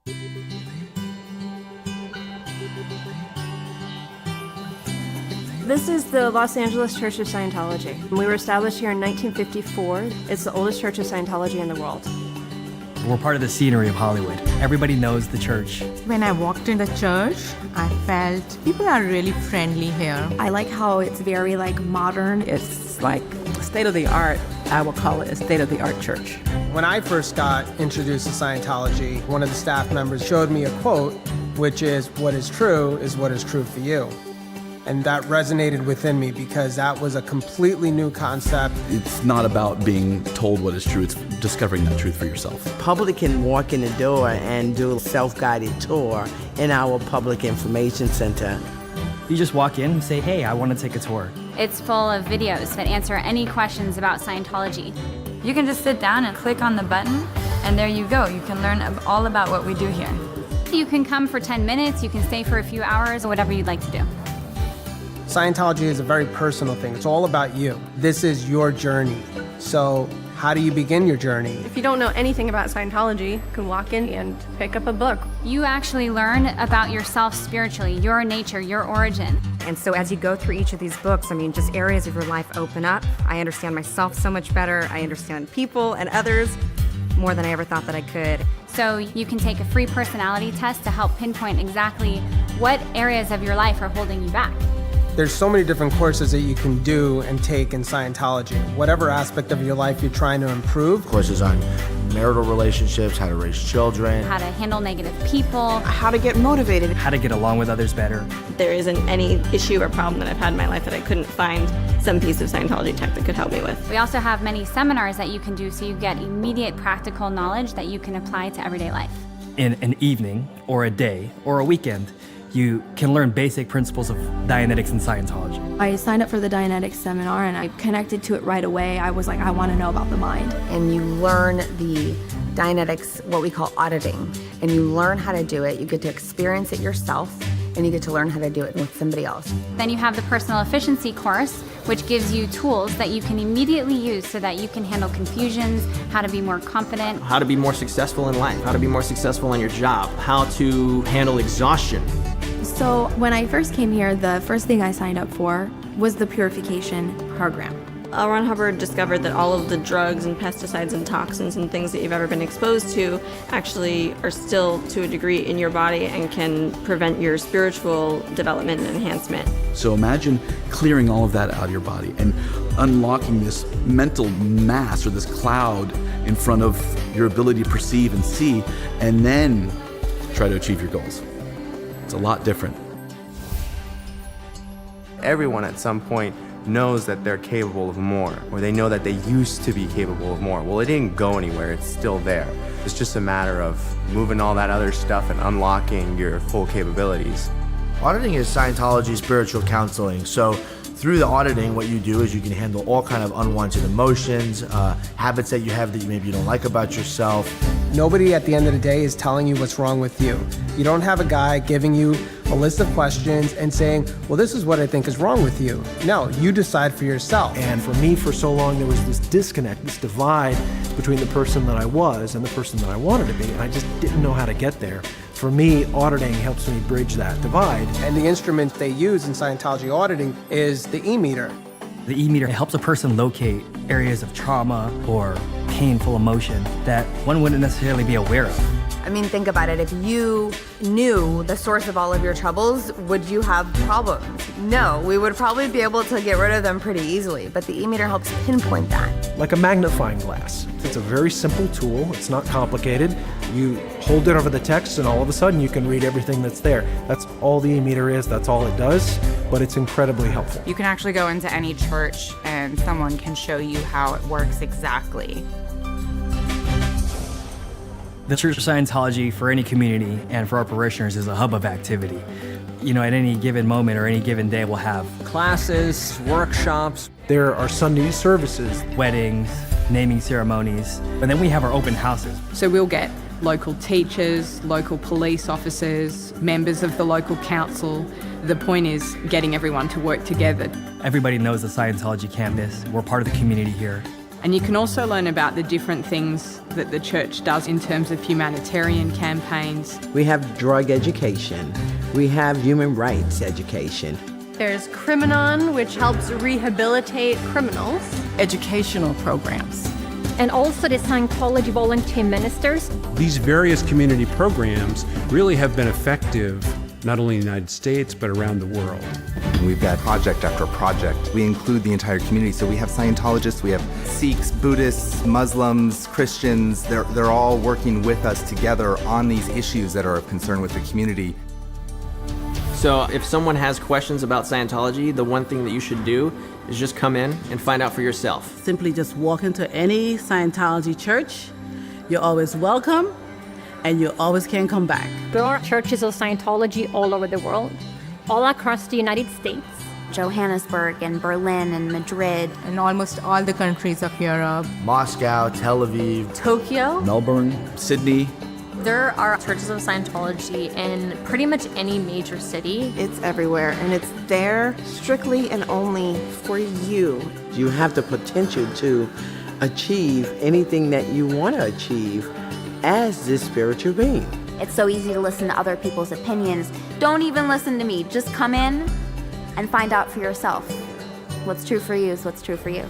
This is the Los Angeles Church of Scientology. We were established here in 1954. It's the oldest church of Scientology in the world. We're part of the scenery of Hollywood. Everybody knows the church. When I walked in the church, I felt people are really friendly here. I like how it's very modern. It's like state-of-the-art. I would call it a state-of-the-art church. When I first got introduced to Scientology, one of the staff members showed me a quote, which is, "What is true is what is true for you." And that resonated within me because that was a completely new concept. It's not about being told what is true, it's discovering that truth for yourself. Public can walk in the door and do a self-guided tour in our public information center. You just walk in and say, hey, I want to take a tour. It's full of videos that answer any questions about Scientology. You can just sit down and click on the button, and there you go. You can learn all about what we do here. You can come for 10 minutes, you can stay for a few hours, or whatever you'd like to do. Scientology is a very personal thing. It's all about you. This is your journey. So how do you begin your journey? If you don't know anything about Scientology, you can walk in and pick up a book. You actually learn about yourself spiritually, your nature, your origin. And so as you go through each of these books, just areas of your life open up. I understand myself so much better. I understand people and others more than I ever thought that I could. So you can take a free personality test to help pinpoint exactly what areas of your life are holding you back. There's so many different courses that you can do and take in Scientology. Whatever aspect of your life you're trying to improve. Courses on marital relationships, how to raise children, how to handle negative people, How to get motivated. How to get along with others better. There isn't any issue or problem that I've had in my life that I couldn't find some piece of Scientology tech that could help me with. We also have many seminars that you can do so you get immediate practical knowledge that you can apply to everyday life. In an evening, or a day, or a weekend, you can learn basic principles of Dianetics and Scientology. I signed up for the Dianetics seminar and I connected to it right away. I was like, I want to know about the mind. And you learn the Dianetics, what we call auditing, and you learn how to do it. You get to experience it yourself, and you get to learn how to do it with somebody else. Then you have the personal efficiency course, which gives you tools that you can immediately use so that you can handle confusions, how to be more confident, How to be more successful in life, how to be more successful in your job, how to handle exhaustion. So when I first came here, the first thing I signed up for was the purification program. L. Ron Hubbard discovered that all of the drugs and pesticides and toxins and things that you've ever been exposed to actually are still, to a degree, in your body and can prevent your spiritual development and enhancement. So imagine clearing all of that out of your body and unlocking this mental mass or this cloud in front of your ability to perceive and see, and then try to achieve your goals. It's a lot different. Everyone at some point knows that they're capable of more, or they know that they used to be capable of more. Well, it didn't go anywhere, it's still there. It's just a matter of moving all that other stuff and unlocking your full capabilities. Auditing is Scientology spiritual counseling. So through the auditing, what you do is you can handle all kind of unwanted emotions, habits that you have that maybe you don't like about yourself. Nobody at the end of the day is telling you what's wrong with you. You don't have a guy giving you a list of questions and saying, well, this is what I think is wrong with you. No, you decide for yourself. And for me, for so long, there was this disconnect, this divide between the person that I was and the person that I wanted to be, and I just didn't know how to get there. For me, auditing helps me bridge that divide. And the instrument they use in Scientology auditing is the e-meter. The e-meter helps a person locate areas of trauma or painful emotion that one wouldn't necessarily be aware of. Think about it. If you knew the source of all of your troubles, would you have problems? No, we would probably be able to get rid of them pretty easily, but the e-meter helps pinpoint that. Like a magnifying glass. It's a very simple tool. It's not complicated. You hold it over the text and all of a sudden you can read everything that's there. That's all the e-meter is. That's all it does, but it's incredibly helpful. You can actually go into any church and someone can show you how it works exactly. The Church of Scientology for any community and for our parishioners is a hub of activity. At any given moment or any given day, we'll have Classes, workshops. There are Sunday services, weddings, naming ceremonies, and then we have our open houses. So we'll get local teachers, local police officers, members of the local council. The point is getting everyone to work together. Everybody knows the Scientology campus. We're part of the community here. And you can also learn about the different things that the church does in terms of humanitarian campaigns. We have drug education. We have human rights education. There's Criminon, which helps rehabilitate criminals. Educational programs. And also the Scientology volunteer ministers. These various community programs really have been effective not only in the United States, but around the world. We've got project after project. We include the entire community. So we have Scientologists, we have Sikhs, Buddhists, Muslims, Christians. They're all working with us together on these issues that are of concern with the community. So if someone has questions about Scientology, the one thing that you should do is just come in and find out for yourself. Simply just walk into any Scientology church. You're always welcome, and you always can come back. There are churches of Scientology all over the world, all across the United States. Johannesburg and Berlin and Madrid. In almost all the countries of Europe. Moscow, Tel Aviv. Tokyo. Melbourne, Sydney. There are churches of Scientology in pretty much any major city. It's everywhere, and it's there strictly and only for you. You have the potential to achieve anything that you want to achieve as this spiritual being. It's so easy to listen to other people's opinions. Don't even listen to me. Just come in and find out for yourself. What's true for you is what's true for you.